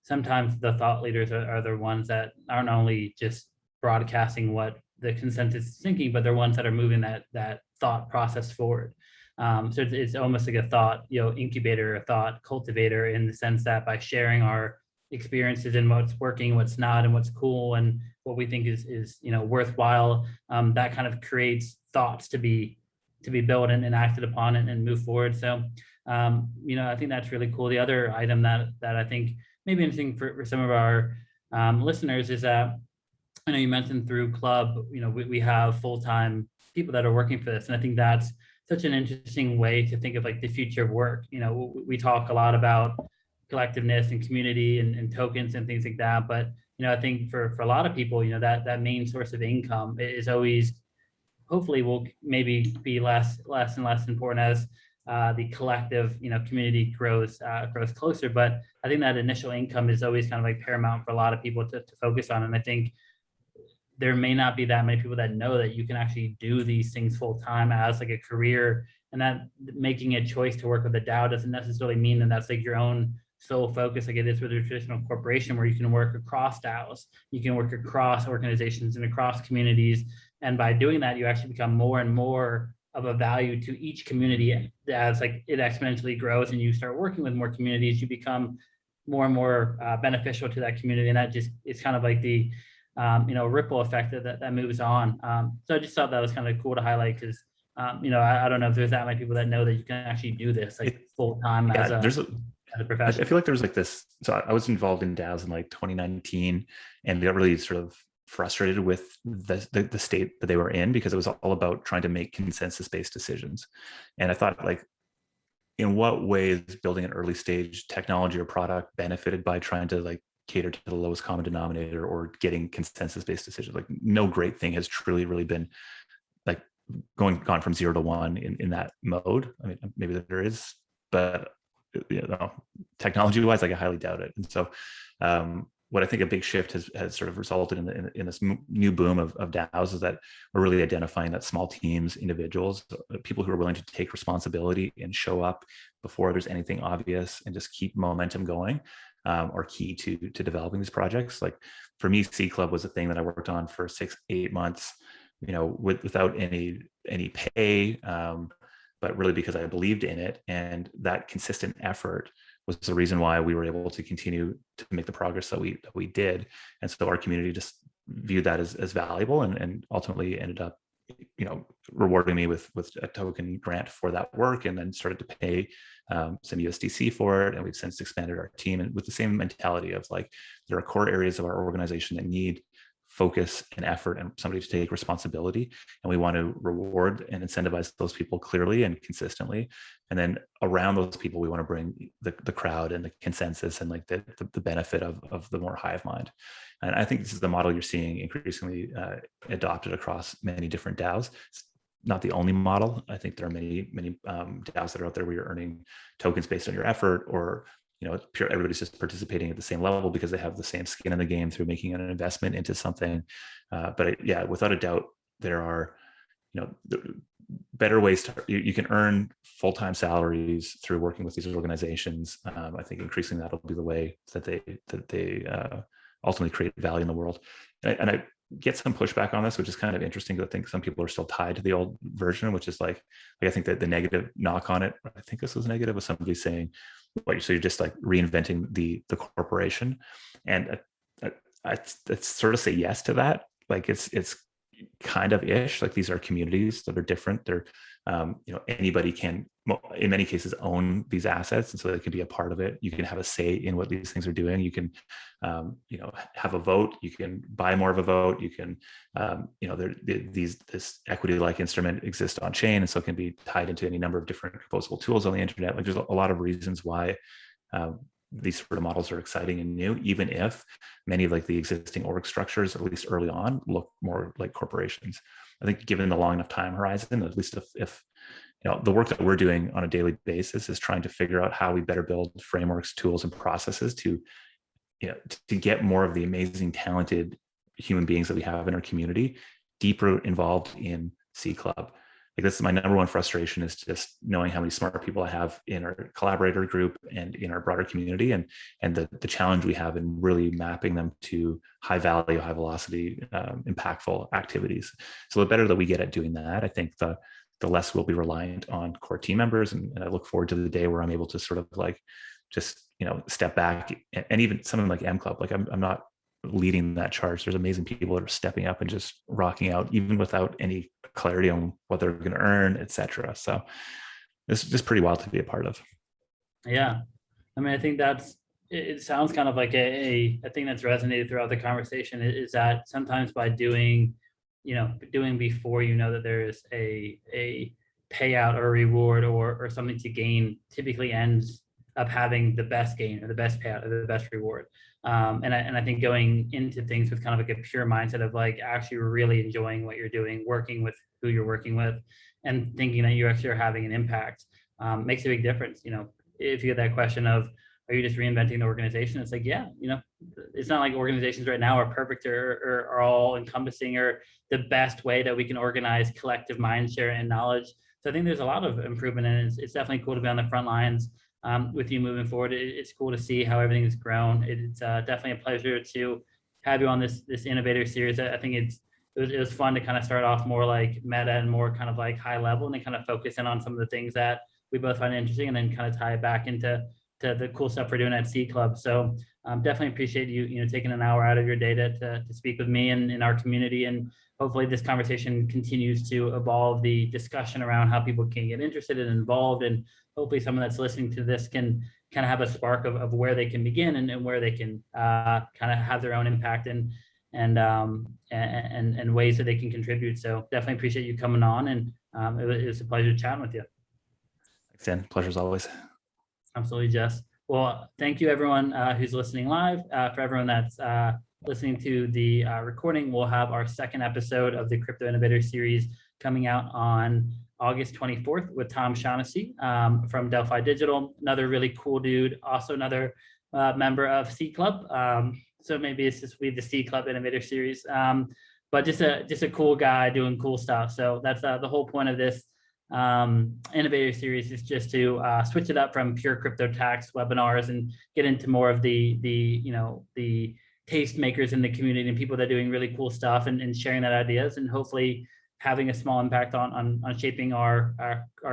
sometimes the thought leaders are the ones that aren't only just broadcasting what the consensus is thinking, but they're ones that are moving that thought process forward. So it's almost like a thought incubator, a thought cultivator, in the sense that by sharing our experiences and what's working, what's not, and what's cool, and what we think is worthwhile, that kind of creates thoughts to be built and acted upon and move forward. So I think that's really cool. The other item that I think may be interesting for some of our listeners is that I know you mentioned through Club, we have full-time people that are working for this. And I think that's such an interesting way to think of like the future of work. We talk a lot about collectiveness and community and tokens and things like that. But, I think for a lot of people, that main source of income is always, hopefully will maybe be less and less important as the collective, community grows closer. But I think that initial income is always kind of like paramount for a lot of people to focus on. And I think there may not be that many people that know that you can actually do these things full time as like a career, and that making a choice to work with a DAO doesn't necessarily mean that that's like your own sole focus like it is with a traditional corporation, where you can work across DAOs, you can work across organizations and across communities. And by doing that, you actually become more and more of a value to each community as like it exponentially grows and you start working with more communities, you become more and more beneficial to that community. And that just, it's kind of like the ripple effect that moves on. So I just thought that was kind of cool to highlight because, I don't know if there's that many people that know that you can actually do this like full time as a profession. I feel like there was like this. So I was involved in DAOs in like 2019, and got really sort of frustrated with the state that they were in, because it was all about trying to make consensus-based decisions. And I thought, like, in what way is building an early stage technology or product benefited by trying to like cater to the lowest common denominator or getting consensus-based decisions? Like, no great thing has truly really been like gone from 0 to 1 in that mode. I mean, maybe there is, but technology wise, like, I highly doubt it. And so what I think a big shift has sort of resulted in this new boom of DAOs is that we're really identifying that small teams, individuals, people who are willing to take responsibility and show up before there's anything obvious and just keep momentum going, are key to developing these projects. Like, for me, C Club was a thing that I worked on for 6-8 months, without any pay, but really because I believed in it. And that consistent effort was the reason why we were able to continue to make the progress that we did. And so our community just viewed that as valuable, and ultimately ended up, rewarding me with a token grant for that work, and then started to pay some USDC for it. And we've since expanded our team, and with the same mentality of like, there are core areas of our organization that need focus and effort and somebody to take responsibility, and we want to reward and incentivize those people clearly and consistently. And then around those people, we want to bring the crowd and the consensus and like the benefit of the more hive mind. And I think this is the model you're seeing increasingly adopted across many different DAOs. It's not the only model. I think there are many DAOs that are out there where you're earning tokens based on your effort, or everybody's just participating at the same level because they have the same skin in the game through making an investment into something. But yeah, without a doubt, there are, better ways to, you can earn full-time salaries through working with these organizations. I think increasingly that'll be the way that they ultimately create value in the world. And I get some pushback on this, which is kind of interesting, because I think some people are still tied to the old version, which is like I think that the negative knock on it, I think this was negative, was somebody saying, so you're just like reinventing the corporation. And I sort of say yes to that. Like, it's kind of ish. Like, these are communities that are different. They're anybody can, in many cases, own these assets, and so they can be a part of it. You can have a say in what these things are doing. You can have a vote. You can buy more of a vote. You can this equity like instrument exists on chain, and so it can be tied into any number of different composable tools on the internet. Like, there's a lot of reasons why these sort of models are exciting and new, even if many of like the existing org structures, at least early on, look more like corporations. I think given the long enough time horizon, at least if the work that we're doing on a daily basis is trying to figure out how we better build frameworks, tools, and processes to get more of the amazing, talented human beings that we have in our community deeper involved in C Club. Like, this is my number one frustration, is just knowing how many smart people I have in our collaborator group and in our broader community, and the challenge we have in really mapping them to high value, high velocity, impactful activities. So the better that we get at doing that, I think the less we'll be reliant on core team members. And I look forward to the day where I'm able to sort of like just step back, and even something like M Club, like I'm not leading that charge. There's amazing people that are stepping up and just rocking out, even without any clarity on what they're going to earn, etc. So it's just pretty wild to be a part of. Yeah, I mean, I think that's it sounds kind of like a thing that's resonated throughout the conversation is that sometimes by doing, doing before you know that there is a payout or a reward or something to gain typically ends up having the best gain or the best payout or the best reward. And I think going into things with kind of like a pure mindset of like actually really enjoying what you're doing, working with who you're working with, and thinking that you actually are having an impact makes a big difference. If you get that question of, are you just reinventing the organization? It's like, yeah, it's not like organizations right now are perfect or are all encompassing or the best way that we can organize collective mind share and knowledge. So I think there's a lot of improvement, and it's definitely cool to be on the front lines with you moving forward. It's cool to see how everything has grown. It's definitely a pleasure to have you on this innovator series. I think it was fun to kind of start off more like meta and more kind of like high level, and then kind of focus in on some of the things that we both find interesting, and then kind of tie it back into the cool stuff we're doing at C Club. So definitely appreciate you taking an hour out of your day to speak with me and in our community. And hopefully this conversation continues to evolve the discussion around how people can get interested and involved. And hopefully someone that's listening to this can kind of have a spark of where they can begin and where they can kind of have their own impact and ways that they can contribute. So definitely appreciate you coming on, and it was a pleasure chatting with you. Thanks, Dan. Pleasure as always. Absolutely, Jess. Well, thank you everyone who's listening live. For everyone that's listening to the recording, we'll have our second episode of the Crypto Innovator Series coming out on August 24th with Tom Shaughnessy from Delphi Digital, another really cool dude, also another member of C Club. So maybe it's just the C Club Innovator Series, but just a cool guy doing cool stuff. So that's the whole point of this Innovator Series, is just to switch it up from pure crypto tax webinars and get into more of the tastemakers in the community and people that are doing really cool stuff and sharing that ideas, and hopefully having a small impact on shaping our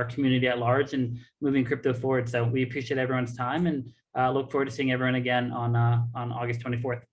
community at large and moving crypto forward. So we appreciate everyone's time, and look forward to seeing everyone again on August 24th.